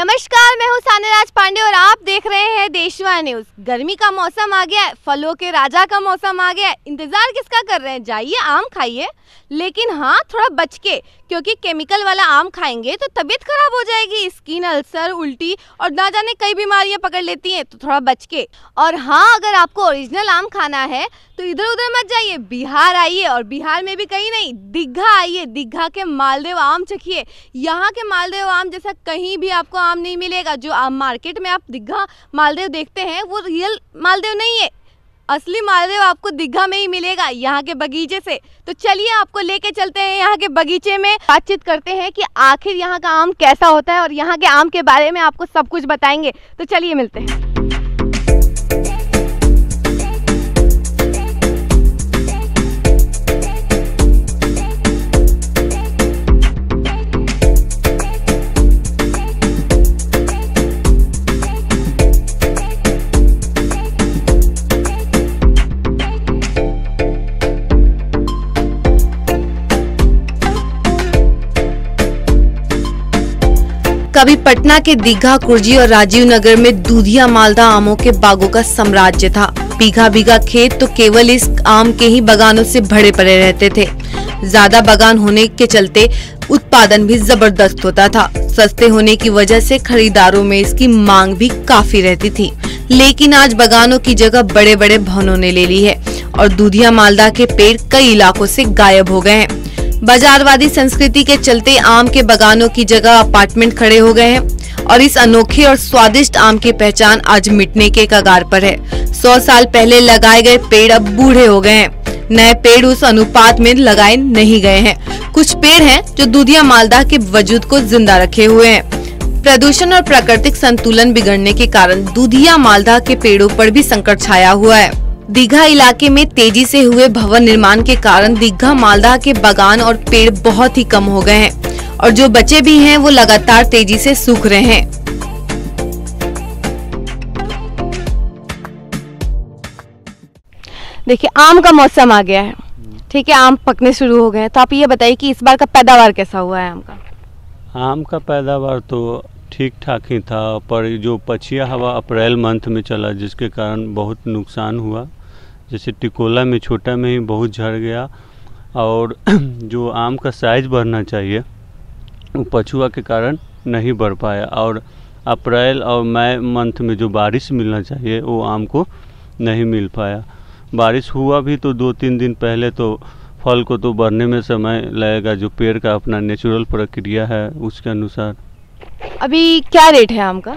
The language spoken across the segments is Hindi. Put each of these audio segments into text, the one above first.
नमस्कार, मैं हूँ सान्याराज पांडे और आप देख रहे हैं देशवा न्यूज। गर्मी का मौसम आ गया है, फलों के राजा का मौसम आ गया है। इंतजार किसका कर रहे हैं? जाइए आम खाइए, लेकिन हाँ थोड़ा बच के, क्योंकि केमिकल वाला आम खाएंगे तो तबीयत खराब हो जाएगी। स्किन अल्सर, उल्टी और ना जाने कई बीमारियां पकड़ लेती हैं, तो थोड़ा बच के। और हाँ, अगर आपको ओरिजिनल आम खाना है तो इधर उधर मत जाइए, बिहार आइए। और बिहार में भी कहीं नहीं, दीघा आइए, दीघा के मालदेव आम चखिए। यहाँ के मालदेव आम जैसा कहीं भी आपको आम नहीं मिलेगा। जो आम मार्केट में आप दीघा मालदेव देखते हैं वो रियल मालदेव नहीं है, असली मालदेव आपको दीघा में ही मिलेगा, यहाँ के बगीचे से। तो चलिए आपको लेके चलते हैं यहाँ के बगीचे में, बातचीत करते हैं कि आखिर यहाँ का आम कैसा होता है और यहाँ के आम के बारे में आपको सब कुछ बताएंगे। तो चलिए मिलते हैं। कभी पटना के दीघा, कुर्जी और राजीव नगर में दूधिया मालदा आमों के बागों का साम्राज्य था। बीघा बीघा खेत तो केवल इस आम के ही बागानों से भरे पड़े रहते थे। ज्यादा बागान होने के चलते उत्पादन भी जबरदस्त होता था। सस्ते होने की वजह से खरीदारों में इसकी मांग भी काफी रहती थी। लेकिन आज बागानों की जगह बड़े बड़े भवनों ने ले ली है और दूधिया मालदा के पेड़ कई इलाकों से गायब हो गए हैं। बाजारवादी संस्कृति के चलते आम के बागानों की जगह अपार्टमेंट खड़े हो गए हैं और इस अनोखे और स्वादिष्ट आम की पहचान आज मिटने के कगार पर है। 100 साल पहले लगाए गए पेड़ अब बूढ़े हो गए हैं। नए पेड़ उस अनुपात में लगाए नहीं गए हैं। कुछ पेड़ हैं जो दूधिया मालदा के वजूद को जिंदा रखे हुए हैं। प्रदूषण और प्राकृतिक संतुलन बिगड़ने के कारण दूधिया मालदा के पेड़ों पर भी संकट छाया हुआ है। दीघा इलाके में तेजी से हुए भवन निर्माण के कारण दीघा मालदा के बागान और पेड़ बहुत ही कम हो गए हैं और जो बचे भी हैं वो लगातार तेजी से सूख रहे हैं। देखिए, आम का मौसम आ गया है, ठीक है, आम पकने शुरू हो गए हैं। तो आप ये बताइए कि इस बार का पैदावार कैसा हुआ है आम का? आम का पैदावार तो ठीक ठाक ही था, पर जो पछिया हवा अप्रैल मंथ में चला जिसके कारण बहुत नुकसान हुआ। जैसे टिकोला में छोटा में ही बहुत झड़ गया और जो आम का साइज बढ़ना चाहिए वो पछुआ के कारण नहीं बढ़ पाया। और अप्रैल और मई मंथ में जो बारिश मिलना चाहिए वो आम को नहीं मिल पाया। बारिश हुआ भी तो 2-3 दिन पहले, तो फल को तो बढ़ने में समय लगेगा। जो पेड़ का अपना नेचुरल प्रक्रिया है उसके अनुसार। अभी क्या रेट है आम का?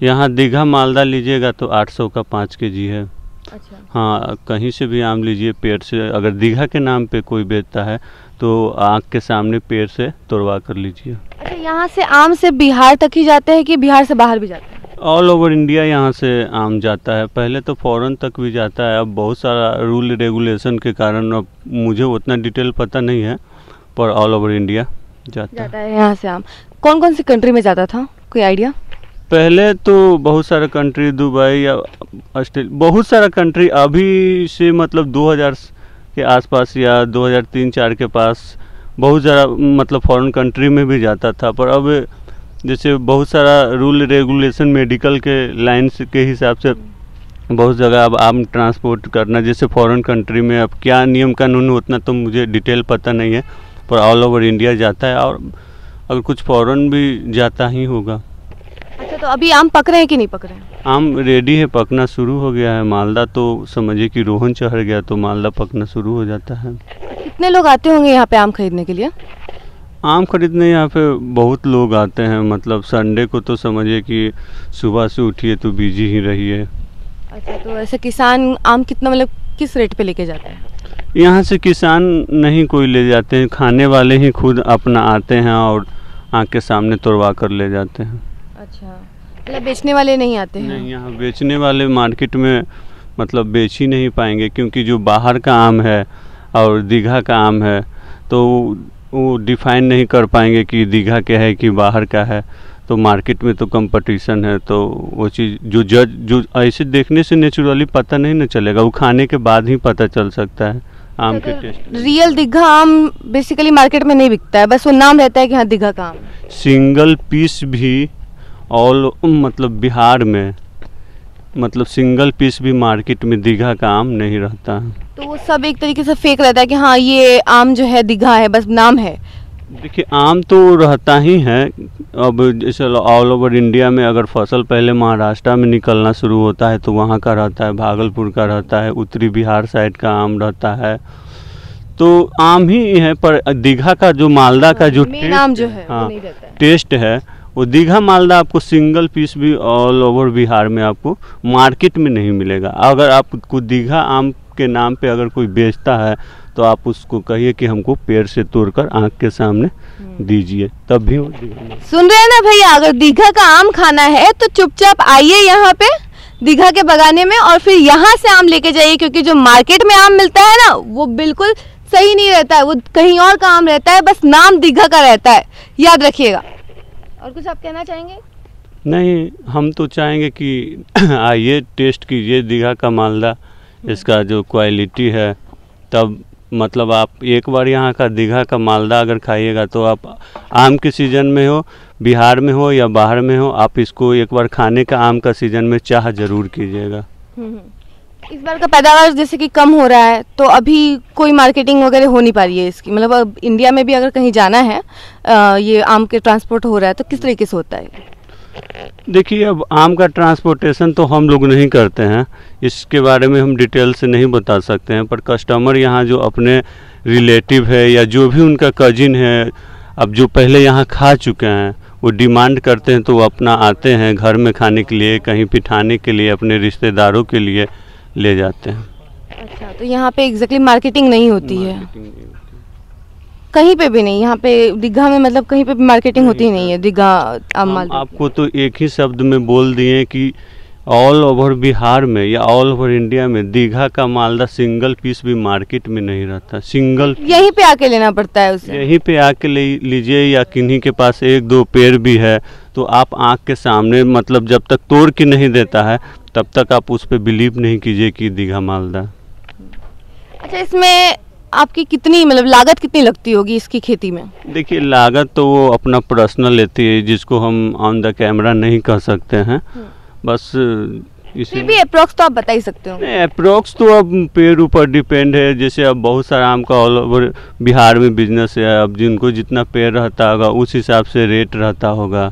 यहाँ दीघा मालदा लीजिएगा तो 800 का 5 केजी है। अच्छा। हाँ, कहीं से भी आम लीजिए पेड़ से। अगर दीघा के नाम पे कोई बेचता है तो आँख के सामने पेड़ से तोड़वा कर लीजिए। अच्छा, यहाँ से आम से बिहार तक ही जाते हैं कि बिहार से बाहर भी जाते हैं? ऑल ओवर इंडिया यहाँ से आम जाता है। पहले तो फॉरेन तक भी जाता है। अब बहुत सारा रूल रेगुलेशन के कारण अब मुझे उतना डिटेल पता नहीं है, पर ऑल ओवर इंडिया जाता है यहाँ से आम। कौन कौन सी कंट्री में जाता था, कोई आइडिया? पहले तो बहुत सारा कंट्री, दुबई या ऑस्ट्रेलिया, बहुत सारा कंट्री। अभी से मतलब 2000 के आसपास या 2003-4 के पास बहुत ज़्यादा मतलब फॉरेन कंट्री में भी जाता था। पर अब जैसे बहुत सारा रूल रेगुलेशन मेडिकल के लाइन के हिसाब से बहुत जगह अब आम ट्रांसपोर्ट करना, जैसे फॉरेन कंट्री में अब क्या नियम कानून उतना तो मुझे डिटेल पता नहीं है, पर ऑल ओवर इंडिया जाता है और अगर कुछ फॉरेन भी जाता ही होगा। अच्छा, तो अभी आम पक रहे हैं कि नहीं पक रहे हैं? आम रेडी है, पकना शुरू हो गया है। मालदा तो समझिए कि रोहन चढ़ गया तो मालदा पकना शुरू हो जाता है। कितने लोग आते होंगे यहाँ पे आम खरीदने के लिए? आम खरीदने यहाँ पे बहुत लोग आते हैं। मतलब संडे को तो समझिए कि सुबह से उठिए तो बिजी ही रहिए। अच्छा, तो ऐसे किसान आम कितना मतलब किस रेट पे लेके जाते हैं? यहाँ से किसान नहीं कोई ले जाते हैं, खाने वाले ही खुद अपना आते हैं और आँख के सामने तोड़वा कर ले जाते हैं। अच्छा, मतलब बेचने वाले नहीं आते हैं? नहीं, यहाँ बेचने वाले मार्केट में मतलब बेच ही नहीं पाएंगे, क्योंकि जो बाहर का आम है और दीघा का आम है तो वो डिफाइन नहीं कर पाएंगे कि दीघा का है कि बाहर का है। तो मार्केट में तो कंपटीशन है, तो वो चीज़ जो ऐसे देखने से नेचुरली पता नहीं ना चलेगा, वो खाने के बाद ही पता चल सकता है आम के टेस्ट। रियल दीघा आम बेसिकली मार्केट में नहीं बिकता है, बस वो नाम रहता है कि हाँ दीघा का आम। सिंगल पीस भी ऑल मतलब बिहार में मतलब सिंगल पीस भी मार्केट में दीघा का आम नहीं रहता है। तो वो सब एक तरीके से फेक रहता है कि हाँ ये आम जो है दीघा है, बस नाम है। देखिए आम तो रहता ही है। अब जैसे ऑल ओवर इंडिया में अगर फसल पहले महाराष्ट्र में निकलना शुरू होता है तो वहाँ का रहता है, भागलपुर का रहता है, उत्तरी बिहार साइड का आम रहता है, तो आम ही है। पर दीघा का जो मालदा का जो मेन आम जो है वो हाँ नहीं रहता है। टेस्ट है वो दीघा मालदा आपको सिंगल पीस भी ऑल ओवर बिहार में आपको मार्केट में नहीं मिलेगा। अगर आपको दीघा आम के नाम पे अगर कोई बेचता है तो आप उसको कहिए कि हमको पेड़ से तोड़कर आँख के सामने दीजिए, तब भी वो दीघा। सुन रहे हैं ना भैया, अगर दीघा का आम खाना है तो चुपचाप आइए यहाँ पे दीघा के बगाने में और फिर यहाँ से आम लेके जाइए, क्योंकि जो मार्केट में आम मिलता है ना वो बिल्कुल सही नहीं रहता है, वो कहीं और का आम रहता है, बस नाम दीघा का रहता है, याद रखिएगा। और कुछ आप कहना चाहेंगे? नहीं, हम तो चाहेंगे कि आइए टेस्ट कीजिए दीघा का मालदा, इसका जो क्वालिटी है, तब मतलब आप एक बार यहाँ का दीघा का मालदा अगर खाइएगा तो आप आम के सीज़न में हो, बिहार में हो या बाहर में हो, आप इसको एक बार खाने का आम का सीज़न में चाह ज़रूर कीजिएगा। इस बार का पैदावार जैसे कि कम हो रहा है तो अभी कोई मार्केटिंग वगैरह हो नहीं पा रही है इसकी, मतलब अब इंडिया में भी अगर कहीं जाना है ये आम के ट्रांसपोर्ट हो रहा है तो किस तरीके से होता है? देखिए अब आम का ट्रांसपोर्टेशन तो हम लोग नहीं करते हैं, इसके बारे में हम डिटेल से नहीं बता सकते हैं, पर कस्टमर यहाँ जो अपने रिलेटिव है या जो भी उनका कजिन है, अब जो पहले यहाँ खा चुके हैं वो डिमांड करते हैं तो वो अपना आते हैं घर में खाने के लिए, कहीं पिठाने के लिए, अपने रिश्तेदारों के लिए ले जाते हैं। अच्छा, तो यहाँ पे एग्जैक्टली मार्केटिंग नहीं होती है? कहीं पे भी नहीं? यहाँ पे दीघा में मतलब कहीं पे भी मार्केटिंग होती ही नहीं है दीघा आम मालदा? आपको तो एक ही शब्द में बोल दिए कि ऑल ओवर बिहार में या ऑल ओवर इंडिया में दीघा का मालदा सिंगल पीस भी मार्केट में नहीं रहता। सिंगल यहीं पे आके लेना पड़ता है उसे? यहीं पे आके ले लीजिए, या किन्हीं के पास एक दो पेड़ भी है तो आप आँख के सामने, मतलब जब तक तोड़ के नहीं देता है तब तक आप उस पर बिलीव नहीं कीजिए कि दीघा मालदा। अच्छा, इसमें आपकी कितनी मतलब लागत कितनी लगती होगी इसकी खेती में? देखिए लागत तो वो अपना पर्सनल लेती है, जिसको हम ऑन द कैमरा नहीं कह सकते हैं, बस फिर भी अप्रोक्स तो आप बता ही सकते हो। अप्रोक्स तो अब पेड़ ऊपर डिपेंड है, जैसे अब बहुत सारा आम का ऑल ओवर बिहार में बिजनेस है, अब जिनको जितना पेड़ रहता होगा उस हिसाब से रेट रहता होगा,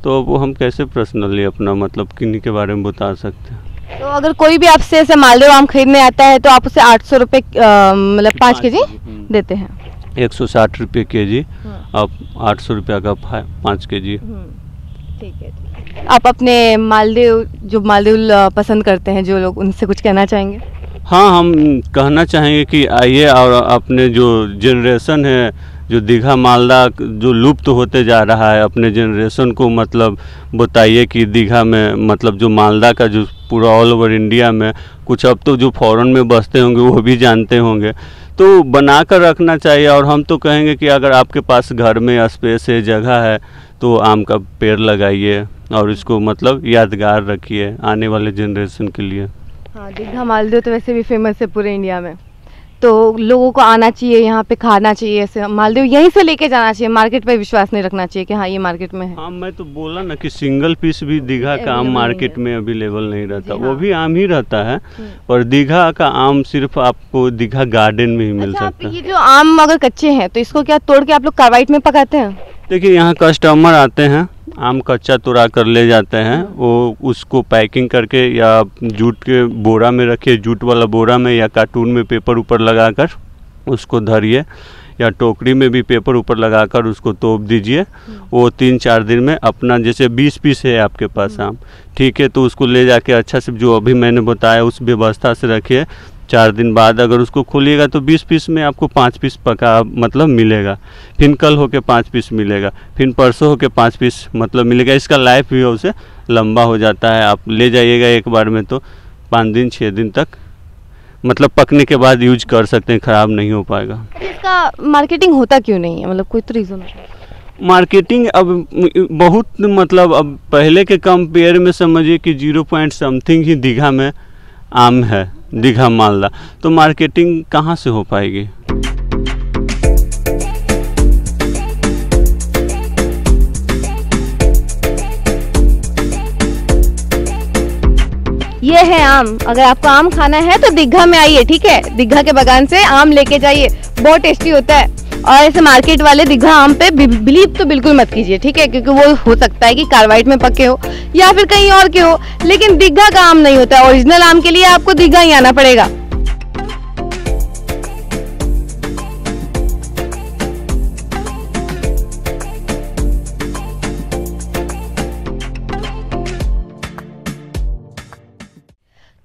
तो वो हम कैसे पर्सनली अपना मतलब किन्हीं के बारे में बता सकते हैं। तो अगर कोई भी आपसे ऐसे मालदेव आम खरीदने आता है तो आप उसे 800 रुपये मतलब 5 केजी देते हैं? 160 रुपये केजी, अब 800 रुपया का 5 केजी। ठीक है। आप अपने मालदेव जो मालदेव पसंद करते हैं जो लोग, उनसे कुछ कहना चाहेंगे? हाँ, हम कहना चाहेंगे कि आइए और अपने जो जनरेशन है, जो दीघा मालदा जो लुप्त होते जा रहा है, अपने जनरेशन को मतलब बताइए कि दीघा में मतलब जो मालदा का जो पूरा ऑल ओवर इंडिया में कुछ अब तो जो फॉरेन में बसते होंगे वो भी जानते होंगे, तो बना कर रखना चाहिए। और हम तो कहेंगे कि अगर आपके पास घर में स्पेस है, जगह है, तो आम का पेड़ लगाइए और इसको मतलब यादगार रखिए आने वाले जनरेशन के लिए। हाँ, दीघा मालदेव तो वैसे भी फेमस है पूरे इंडिया में, तो लोगों को आना चाहिए, यहाँ पे खाना चाहिए, ऐसे मालदेव यहीं से लेके जाना चाहिए, मार्केट पे विश्वास नहीं रखना चाहिए कि हाँ ये मार्केट में है। हाँ, मैं तो बोला ना कि सिंगल पीस भी दीघा का आम मार्केट में अवेलेबल नहीं रहता, वो हाँ। भी आम ही रहता है, पर दीघा का आम सिर्फ आपको दीघा गार्डन में ही मिल सकता है। ये जो आम अगर कच्चे हैं तो इसको क्या तोड़ के आप लोग कार्बाइड में पकाते हैं? देखिए यहाँ कस्टमर आते हैं, आम कच्चा तोड़ा कर ले जाते हैं, वो उसको पैकिंग करके या जूट के बोरा में रखिए, जूट वाला बोरा में, या कार्टून में पेपर ऊपर लगाकर उसको धरिए, या टोकरी में भी पेपर ऊपर लगाकर उसको तोप दीजिए। वो 3-4 दिन में अपना, जैसे 20 पीस है आपके पास आम, ठीक है, तो उसको ले जाके अच्छा से जो अभी मैंने बताया उस व्यवस्था से रखिए। 4 दिन बाद अगर उसको खोलिएगा तो 20 पीस में आपको 5 पीस पका मतलब मिलेगा, फिर कल होके 5 पीस मिलेगा, फिर परसों होके 5 पीस मतलब मिलेगा। इसका लाइफ भी उससे लंबा हो जाता है। आप ले जाइएगा एक बार में तो 5 दिन 6 दिन तक मतलब पकने के बाद यूज कर सकते हैं, ख़राब नहीं हो पाएगा। इसका मार्केटिंग होता क्यों नहीं है, मतलब कोई तो रीज़न? मार्केटिंग अब बहुत मतलब अब पहले के कंपेयर में समझिए कि 0 समथिंग ही दीघा में आम है, दीघा मालदा, तो मार्केटिंग कहाँ से हो पाएगी। ये है आम। अगर आपको आम खाना है तो दीघा में आइए, ठीक है। दीघा के बागान से आम लेके जाइए, बहुत टेस्टी होता है। और ऐसे मार्केट वाले दीघा आम पे बिलीव तो बिल्कुल मत कीजिए, ठीक है, क्योंकि वो हो सकता है कि कार्बाइड में पके हो या फिर कहीं और के हो, लेकिन दीघा का आम नहीं होता। ओरिजिनल आम के लिए आपको दीघा ही आना पड़ेगा।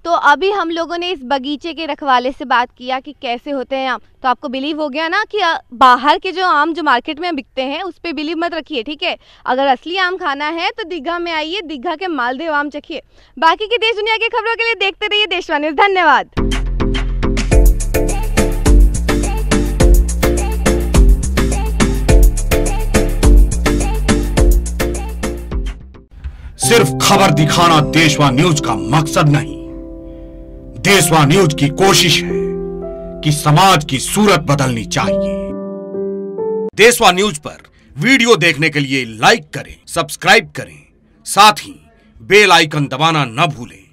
तो अभी हम लोगों ने इस बगीचे के रखवाले से बात किया कि कैसे होते हैं आम। तो आपको बिलीव हो गया ना कि बाहर के जो आम जो मार्केट में बिकते हैं उस पे बिलीव मत रखिए, ठीक है। अगर असली आम खाना है तो दीघा में आइए, दीघा के मालदेव आम चखिए। बाकी की देश दुनिया की खबरों के लिए देखते रहिए देशवाणी न्यूज़। धन्यवाद। सिर्फ खबर दिखाना देशवा न्यूज का मकसद नहीं, देशवा न्यूज की कोशिश है कि समाज की सूरत बदलनी चाहिए। देशवा न्यूज पर वीडियो देखने के लिए लाइक करें, सब्सक्राइब करें, साथ ही बेल आइकन दबाना न भूलें।